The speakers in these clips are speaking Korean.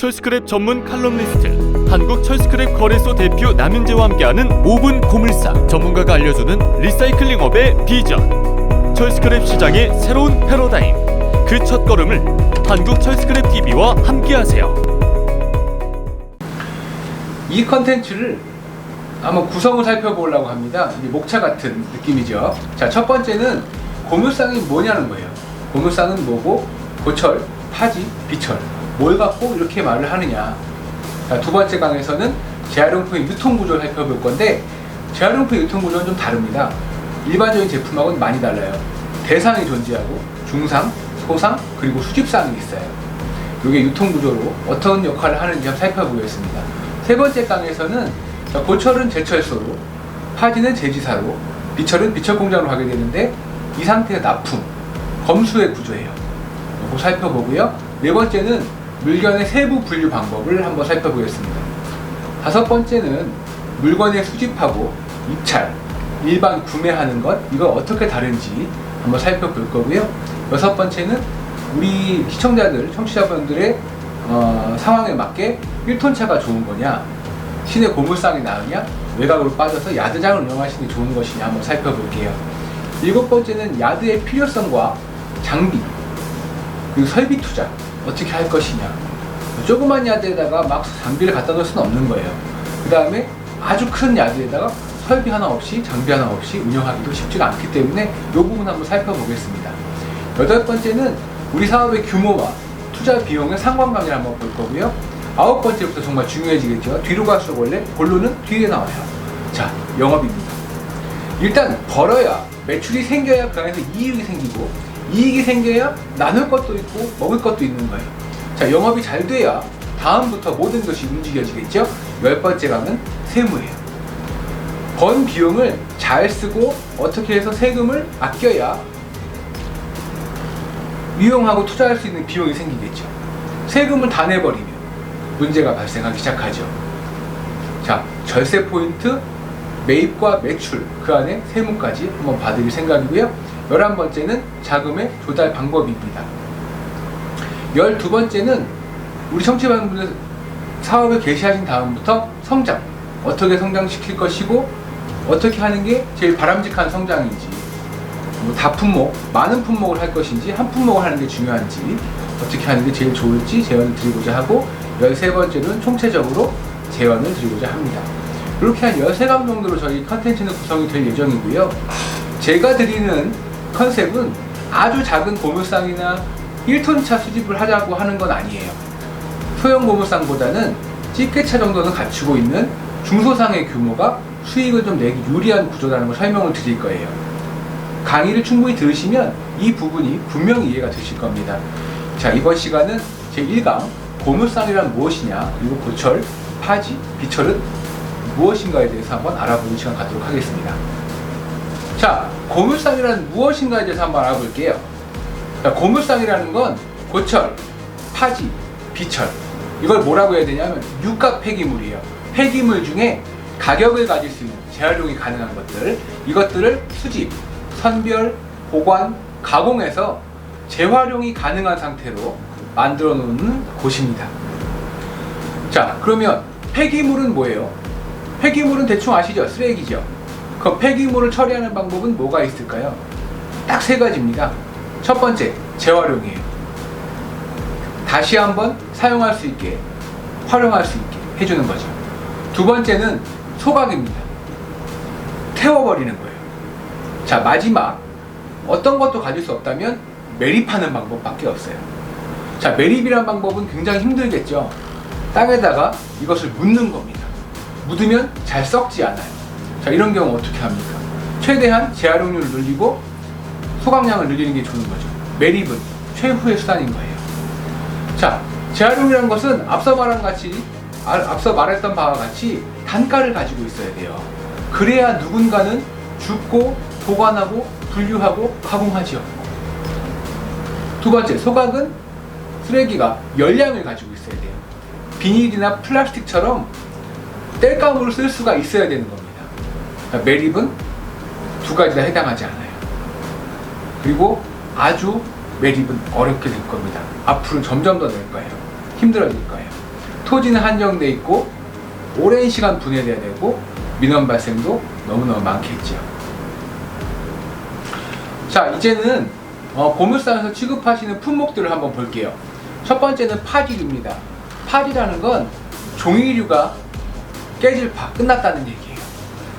철스크랩 전문 칼럼니스트, 한국 철스크랩 거래소 대표 남윤재와 함께하는 5분 고물상, 전문가가 알려주는 리사이클링업의 비전, 철스크랩 시장의 새로운 패러다임, 그 첫걸음을 한국 철스크랩 TV와 함께하세요. 이 컨텐츠를 한번 구성을 살펴보려고 합니다. 목차 같은 느낌이죠. 자, 첫 번째는 고물상이 뭐냐는 거예요. 고물상은 뭐고, 고철, 파지, 비철, 뭘 갖고 이렇게 말을 하느냐. 자, 두 번째 강에서는 재활용품의 유통구조를 살펴볼 건데, 재활용품의 유통구조는 좀 다릅니다. 일반적인 제품하고는 많이 달라요. 대상이 존재하고 중상, 소상, 그리고 수집상이 있어요. 이게 유통구조로 어떤 역할을 하는지 한번 살펴보겠습니다. 세 번째 강에서는 고철은 제철소로, 파지는 제지사로, 비철은 비철공장으로 가게 되는데, 이 상태의 납품, 검수의 구조예요. 이거 살펴보고요. 네 번째는 물건의 세부 분류 방법을 한번 살펴보겠습니다. 다섯 번째는 물건의 수집하고 입찰, 일반 구매하는 것, 이거 어떻게 다른지 한번 살펴볼 거고요. 여섯 번째는 우리 시청자들, 청취자분들의 상황에 맞게 1톤차가 좋은 거냐, 시내 고물상이 나으냐, 외곽으로 빠져서 야드장을 운영하시는 게 좋은 것이냐 한번 살펴볼게요. 일곱 번째는 야드의 필요성과 장비, 그리고 설비 투자 어떻게 할 것이냐. 조그만 야드에다가 막 장비를 갖다 놓을 수는 없는 거예요. 그 다음에 아주 큰 야드에다가 설비 하나 없이, 장비 하나 없이 운영하기도 쉽지가 않기 때문에 이 부분 한번 살펴보겠습니다. 여덟 번째는 우리 사업의 규모와 투자 비용의 상관관계를 한번 볼 거고요. 아홉 번째부터 정말 중요해지겠죠. 뒤로 갈수록 원래 본론은 뒤에 나와요. 자, 영업입니다. 일단 벌어야, 매출이 생겨야 그 안에서 이익이 생기고, 이익이 생겨야 나눌 것도 있고 먹을 것도 있는 거예요. 자, 영업이 잘 돼야 다음부터 모든 것이 움직여지겠죠. 열 번째 강은 세무예요. 번 비용을 잘 쓰고 어떻게 해서 세금을 아껴야 유용하고 투자할 수 있는 비용이 생기겠죠. 세금을 다 내버리면 문제가 발생하기 시작하죠. 자, 절세 포인트, 매입과 매출, 그 안에 세무까지 한번 봐드릴 생각이고요. 11번째는 자금의 조달 방법입니다. 12번째는 우리 청취자분들 사업을 개시하신 다음부터 성장, 어떻게 성장시킬 것이고 어떻게 하는 게 제일 바람직한 성장인지, 뭐 다품목, 많은 품목을 할 것인지 한 품목을 하는 게 중요한지, 어떻게 하는 게 제일 좋을지 제언을 드리고자 하고, 13번째는 총체적으로 제언을 드리고자 합니다. 이렇게 한 13강 정도로 저희 컨텐츠는 구성이 될 예정이고요. 제가 드리는 컨셉은 아주 작은 고물상이나 1톤차 수집을 하자고 하는 건 아니에요. 소형 고물상보다는 찌개차 정도는 갖추고 있는 중소상의 규모가 수익을 좀 내기 유리한 구조라는 걸 설명을 드릴 거예요. 강의를 충분히 들으시면 이 부분이 분명히 이해가 되실 겁니다. 자, 이번 시간은 제1강 고물상이란 무엇이냐, 그리고 고철, 파지, 비철은 무엇인가에 대해서 한번 알아보는 시간 갖도록 하겠습니다. 자, 고물상이란 무엇인가에 대해서 한번 알아볼게요. 자, 고물상이라는 건 고철, 파지, 비철, 이걸 뭐라고 해야 되냐면 유가 폐기물이에요. 폐기물 중에 가격을 가질 수 있는, 재활용이 가능한 것들, 이것들을 수집, 선별, 보관, 가공해서 재활용이 가능한 상태로 만들어 놓는 곳입니다. 자, 그러면 폐기물은 뭐예요? 폐기물은 대충 아시죠? 쓰레기죠. 그럼 폐기물을 처리하는 방법은 뭐가 있을까요? 딱 세 가지입니다. 첫 번째, 재활용이에요. 다시 한번 사용할 수 있게, 활용할 수 있게 해주는 거죠. 두 번째는 소각입니다. 태워버리는 거예요. 자, 마지막, 어떤 것도 가질 수 없다면 매립하는 방법밖에 없어요. 자, 매립이란 방법은 굉장히 힘들겠죠. 땅에다가 이것을 묻는 겁니다. 묻으면 잘 썩지 않아요. 자, 이런 경우 어떻게 합니까? 최대한 재활용률을 늘리고 소각량을 늘리는 게 좋은 거죠. 매립은 최후의 수단인 거예요. 자, 재활용이라는 것은 앞서 말했던 바와 같이 단가를 가지고 있어야 돼요. 그래야 누군가는 줍고 보관하고 분류하고 가공하죠. 두 번째, 소각은 쓰레기가 열량을 가지고 있어야 돼요. 비닐이나 플라스틱처럼 땔감으로 쓸 수가 있어야 되는 겁니다. 매립은 두 가지 다 해당하지 않아요. 그리고 아주 매립은 어렵게 될 겁니다. 앞으로 점점 더 될 거예요. 힘들어질 거예요. 토지는 한정돼 있고 오랜 시간 분해돼야 되고 민원 발생도 너무너무 많겠죠. 자, 이제는 고물상에서 취급하시는 품목들을 한번 볼게요. 첫 번째는 파질입니다. 파질이라는 건 종이류가 깨질 파, 끝났다는 얘기예요.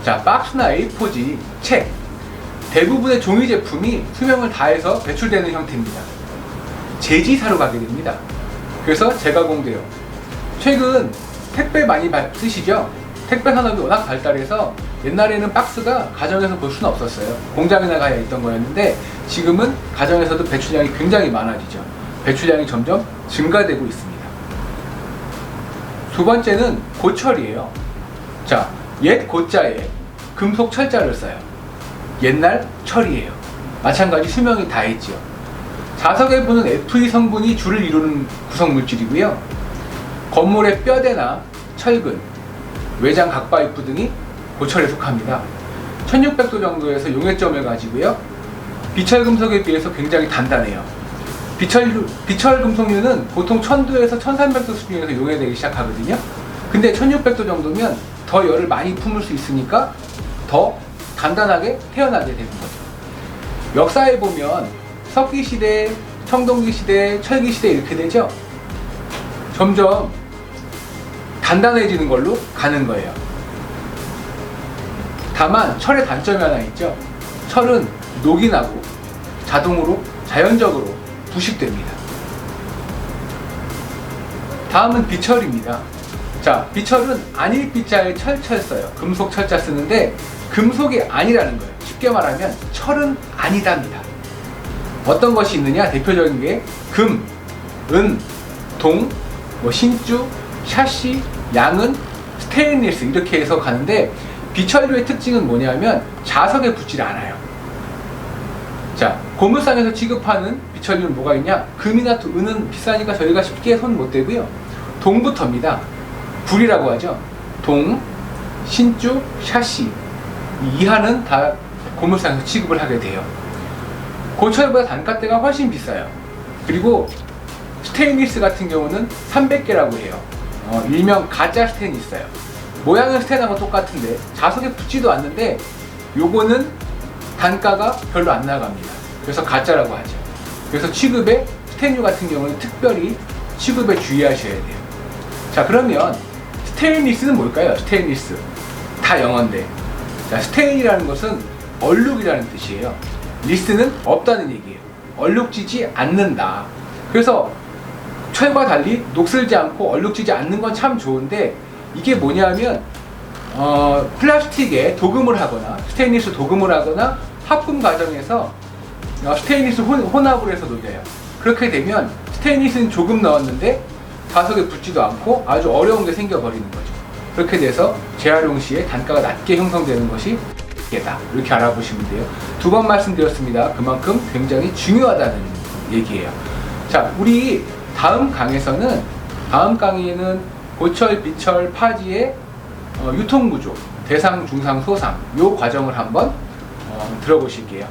자, 박스나 A4지, 책, 대부분의 종이 제품이 수명을 다해서 배출되는 형태입니다. 제지사로 가게 됩니다. 그래서 재가공돼요. 최근 택배 많이 쓰시죠? 택배 산업이 워낙 발달해서 옛날에는 박스가 가정에서 볼 수는 없었어요. 공장에나 가야 있던 거였는데 지금은 가정에서도 배출량이 굉장히 많아지죠. 배출량이 점점 증가되고 있습니다. 두 번째는 고철이에요. 자, 옛 고자에 금속 철자를 써요. 옛날 철이에요. 마찬가지 수명이 다했죠. 자석에 보는 Fe 성분이 줄을 이루는 구성물질이고요. 건물의 뼈대나 철근, 외장 각파이프 등이 고철에 속합니다. 1600도 정도에서 용해점을 가지고요. 비철 금속에 비해서 굉장히 단단해요. 비철 금속류는 보통 1000도에서 1300도 수준에서 용해되기 시작하거든요. 근데 1600도 정도면 더 열을 많이 품을 수 있으니까 더 단단하게 태어나게 되는 거죠. 역사에 보면 석기시대, 청동기시대, 철기시대 이렇게 되죠. 점점 단단해지는 걸로 가는 거예요. 다만 철의 단점이 하나 있죠. 철은 녹이 나고 자동으로 자연적으로 부식됩니다. 다음은 비철입니다. 자, 비철은 안일비자에 철철 써요. 금속 철자 쓰는데 금속이 아니라는 거예요. 쉽게 말하면 철은 아니답니다. 어떤 것이 있느냐? 대표적인 게 금, 은, 동, 신주, 샤시, 양은, 스테인리스 이렇게 해서 가는데 비철류의 특징은 뭐냐면 자석에 붙질 않아요. 자, 고물상에서 취급하는 비철류는 뭐가 있냐? 금이나 은은 비싸니까 저희가 쉽게 손 못 대고요. 동부터입니다. 불이라고 하죠. 동, 신주, 샤시 이하는 다 고물상에서 취급을 하게 돼요. 고철보다 단가대가 훨씬 비싸요. 그리고 스테인리스 같은 경우는 300개라고 해요. 일명 가짜 스테인리스예요. 모양은 스테인하고 똑같은데 자석에 붙지도 않는데 요거는 단가가 별로 안 나갑니다. 그래서 가짜라고 하죠. 그래서 취급에 스테인류 같은 경우는 특별히 취급에 주의하셔야 돼요. 자, 그러면 스테인리스는 뭘까요? 스테인리스 다 영어인데, 자, 스테인이라는 것은 얼룩이라는 뜻이에요. 리스는 없다는 얘기예요. 얼룩지지 않는다. 그래서 철과 달리 녹슬지 않고 얼룩지지 않는 건 참 좋은데 이게 뭐냐면 플라스틱에 도금을 하거나 스테인리스 도금을 하거나 합금 과정에서 스테인리스 혼합을 해서 녹여요. 그렇게 되면 스테인리스는 조금 넣었는데 자석에 붙지도 않고 아주 어려운 게 생겨버리는 거죠. 그렇게 돼서 재활용 시에 단가가 낮게 형성되는 것이 다 이렇게 알아보시면 돼요. 두 번 말씀드렸습니다. 그만큼 굉장히 중요하다는 얘기예요. 자, 우리 다음 강에는 고철, 비철, 파지의 유통구조, 대상, 중상, 소상 요 과정을 한번 들어보실게요.